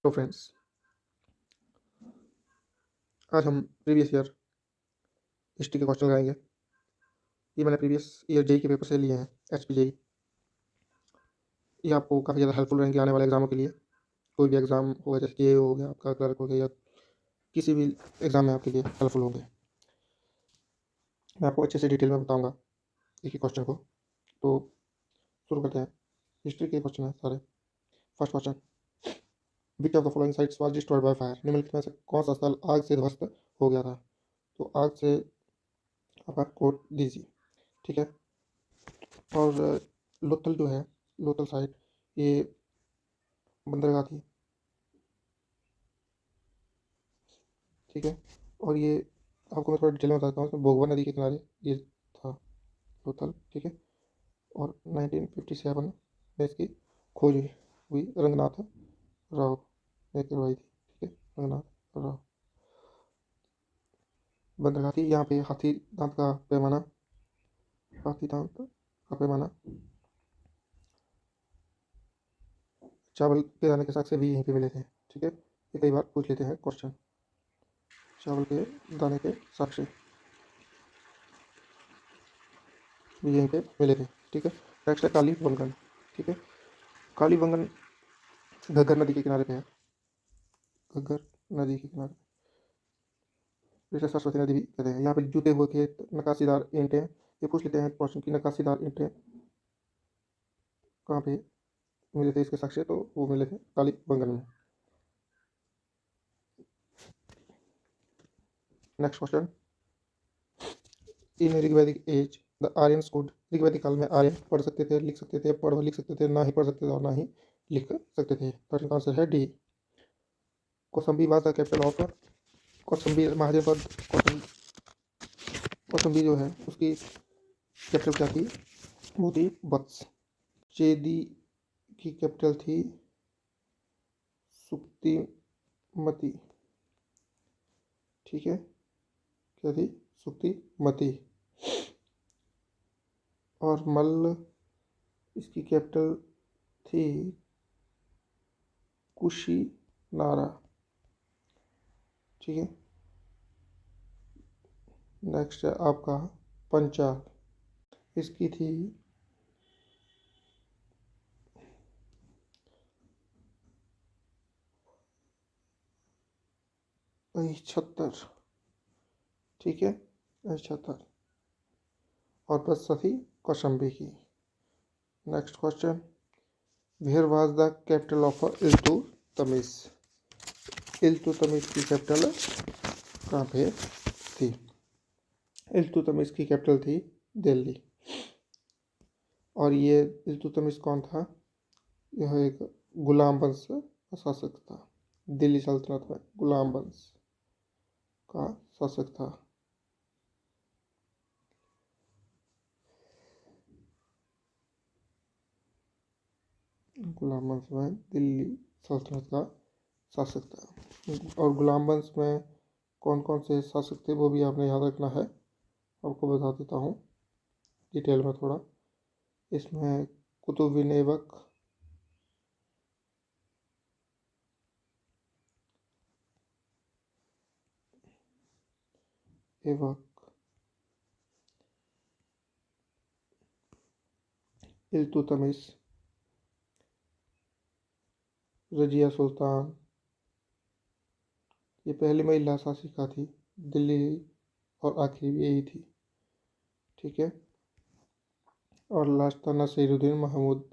तो फ्रेंड्स, आज हम प्रीवियस ईयर हिस्ट्री के क्वेश्चन लगाएंगे। ये मैंने प्रीवियस ईयर जेई के पेपर से लिए हैं, एचपी जेई। ये आपको काफ़ी ज़्यादा हेल्पफुल रहेंगे आने वाले एग्जामों के लिए। कोई भी एग्ज़ाम होगा, जैसे जेई हो गया, आपका क्लर्क हो गया, या किसी भी एग्ज़ाम में आपके लिए हेल्पफुल होंगे। मैं आपको अच्छे से डिटेल में बताऊँगा एक ही क्वेश्चन को। तो शुरू करते हैं। हिस्ट्री के क्वेश्चन हैं सारे। First question, which of the following sites was destroyed by fire? निम्नलिखित में से कौन सा स्थल आग से ध्वस्त हो गया था? तो आग से आपका कोड दीजिए, ठीक है। और लोथल जो है, लोथल साइट, ये बंदरगाह थी, ठीक है। और ये आपको मैं थोड़ा डिटेल में बताता हूँ। इसमें भोगवा नदी के किनारे ये था लोथल, ठीक है। और 1957 में इसकी खोज हुई। रंगनाथ राव ने करवाई थी, ठीक है। रंगनाथ राव। बंदरगाह थी। यहाँ पे हाथी दांत का पैमाना, हाथी दांत का पैमाना, चावल के दाने के साक्ष्य भी यहीं पे मिले थे, ठीक है। ये कई बार पूछ लेते हैं क्वेश्चन। चावल के दाने के साक्ष्य भी यहीं पे मिले थे, ठीक है। नेक्स्ट है कालीबंगन, ठीक है। कालीबंगन घग्गर नदी के किनारे पे है, घग्गर नदी के किनारे, जैसे सरस्वती नदी भी कहते हैं। यहाँ पे जुते हुए खेत, नक्काशीदार ईंटें। ये पूछ लेते हैं क्वेश्चन की नक्काशीदार ईंटें कहाँ पे मिले थे, इसके साक्ष्य तो वो मिले थे कालीबंगन में। Next question, in Rigvedic age the Aryans could, ऋग्वैदिक काल में आर्यन पढ़ सकते थे, लिख सकते थे, पढ़ लिख सकते थे, ना ही पढ़ सकते थे और ना ही लिख सकते थे। तो आंसर है D. Kausambi was the capital of, Kausambi mahajanapada, Kausambi जो है उसकी कैपिटल क्या थी? वो थी वत्स। चेदी की कैपिटल थी सुक्तिमती, ठीक है। क्या थी? सुक्तिमती। और मल्ल, इसकी कैपिटल थी कुशीनारा, ठीक है। नेक्स्ट है आपका पंचाल, इसकी थी छत्तर, ठीक है, 76। और बस थी कौशंबी की। Next question, where was the capital of Iltutmish? Iltutmish की कैपिटल कहाँ पे थी? इल्तुतमिश की कैपिटल थी दिल्ली। और ये इल्तुतमिश कौन था? यह एक गुलाम वंश का शासक था। दिल्ली सल्तनत में गुलाम वंश का शासक था। गुलाम वंश में दिल्ली सल्तनत का शासक था। और गुलाम वंश में कौन कौन से शासक थे वो भी आपने याद रखना है। आपको बता देता हूँ डिटेल में थोड़ा। इसमें कुतुबुद्दीन ऐबक, इल्तुतमिश, रजिया सुल्तान, ये पहली महिला शासिका थी दिल्ली, और आखिरी भी यही थी, ठीक है। और लास्ट था नसीरुद्दीन महमूद,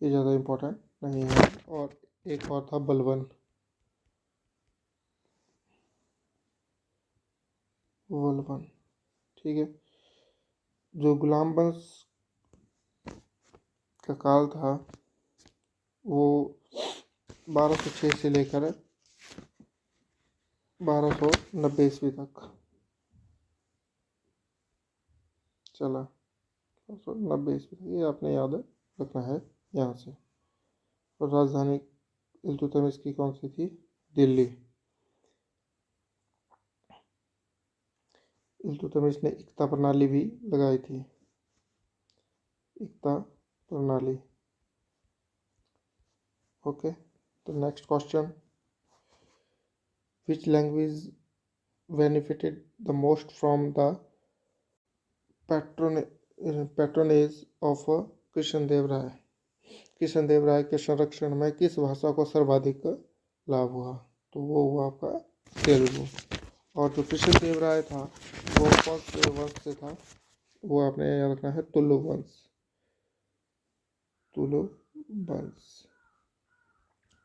ये ज़्यादा इम्पोर्टेंट नहीं है। और एक और था बलबन, बलबन, ठीक है। जो गुलाम वंश का काल था वो 1206 से लेकर 1290 ईस्वी तक चला। 1290 ईस्वी तक, ये आपने याद रखना है यहाँ से। और राजधानी इल्तुतमिश की कौन सी थी? दिल्ली। इल्तुतमिश ने इक्ता प्रणाली भी लगाई थी, इक्ता प्रणाली, ओके। तो next question, which language benefited the most from the patronage of Krishnadeva Raya. Krishnadeva Raya के संरक्षण में किस भाषा को सर्वाधिक लाभ हुआ? तो वो हुआ आपका तेलुगु। और जो कृष्णदेव राय था वो कौन से वंश से था? वो आपने याद रखना है, तुलु वंश। तुलु वंश।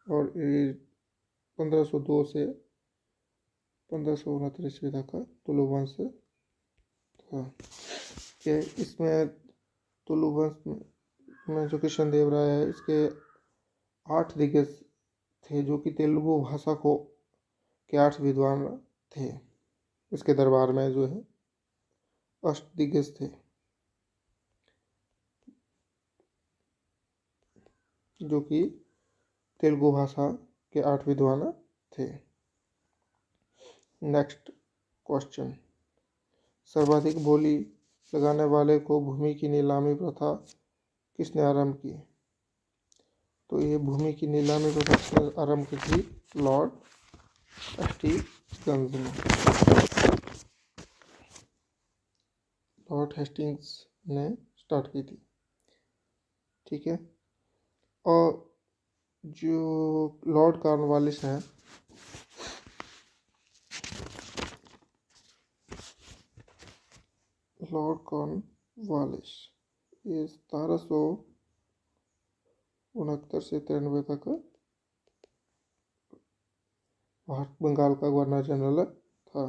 और 1502 से 1569 ईस्वी तक का तुलु वंश था। कि इसमें तुलु वंश में जो कृष्णदेव राय है, इसके 8 दिग्गज थे जो कि तेलुगु भाषा को के 8 विद्वान थे। इसके दरबार में जो है अष्टदिग्गज थे जो कि तेलुगु भाषा के 8 विद्वान थे। नेक्स्ट क्वेश्चन, सर्वाधिक बोली लगाने वाले को भूमि की नीलामी प्रथा किसने आरंभ की? तो ये भूमि की नीलामी प्रथा आरंभ की थी लॉर्ड हेस्टिंग्स ने। लॉर्ड हेस्टिंग्स ने स्टार्ट की थी। ठीक है। और जो लॉर्ड कॉर्नवालिस हैं, लॉर्ड कॉर्नवालिस ये 1769 से 93 तक भारत बंगाल का गवर्नर जनरल था।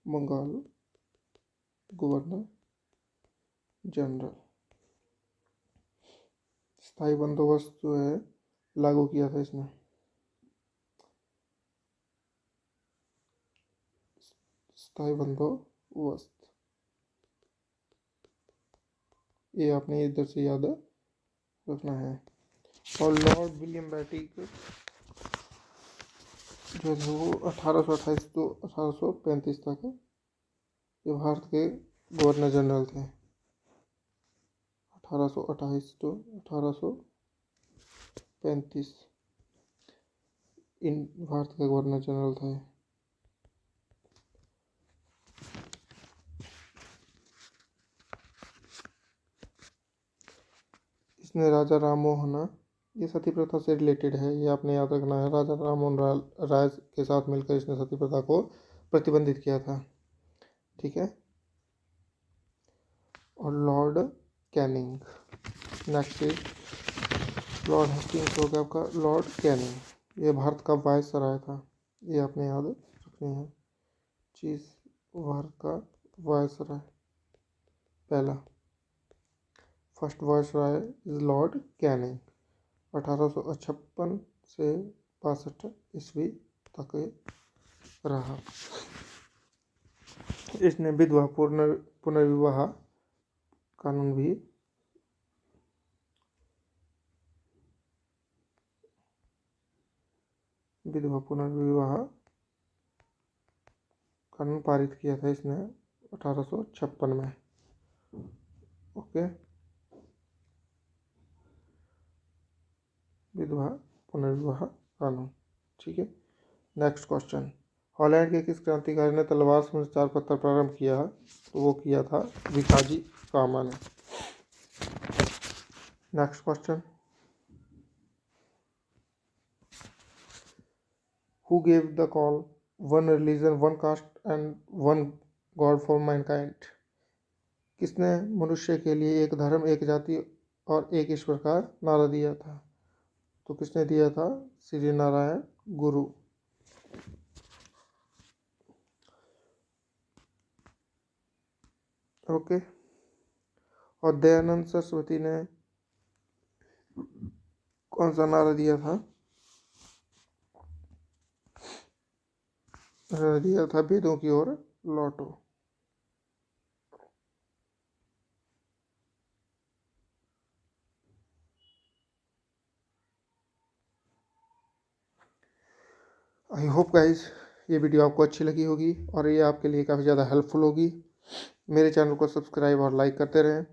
Bengal governor general. स्थायी बंदोबस्त जो है लागू किया था इसने। स्थायी बंदोबस्त ये आपने इधर से याद रखना है। और लॉर्ड विलियम बेटिक जो थे वो 1828 तो 1835 तक ये भारत के गवर्नर जनरल थे। 1828 तो 1835 इन भारत के गवर्नर जनरल थे। इसने राजा राममोहन, ये सती प्रथा से रिलेटेड है, ये आपने याद रखना है। राजा राममोहन राय के साथ मिलकर इसने सती प्रथा को प्रतिबंधित किया था। ठीक है। और Lord Canning, next is Lord Hastings हो गया आपका। लॉर्ड कैनिंग ये भारत का वायसराय था, ये आपने याद रखनी है चीज़। भारत का वायसराय पहला first viceroy is Lord Canning. 1856 से 62 ईस्वी तक रहा। इसने विधवा पुनर्विवाह कानून भी विधवा पुनर्विवाह कानून पारित किया था इसने 1856 में। ओके, विधवा पुनर्विवाह कानून। ठीक है। नेक्स्ट क्वेश्चन, हॉलैंड के किस क्रांतिकारी ने तलवार से संचार पत्र प्रारंभ किया? तो वो किया था भिकाजी कामा ने। Next question, who gave the call one religion one cast and one God for Mankind? किसने मनुष्य के लिए एक धर्म एक जाति और एक ईश्वर का नारा दिया था? तो किसने दिया था? श्री नारायण गुरु। ओके। और दयानंद सरस्वती ने कौन सा नारा दिया था? दिया था वेदों की ओर लौटो। आई होप गाइज ये वीडियो आपको अच्छी लगी होगी और ये आपके लिए काफ़ी ज़्यादा हेल्पफुल होगी। मेरे चैनल को सब्सक्राइब और लाइक करते रहें।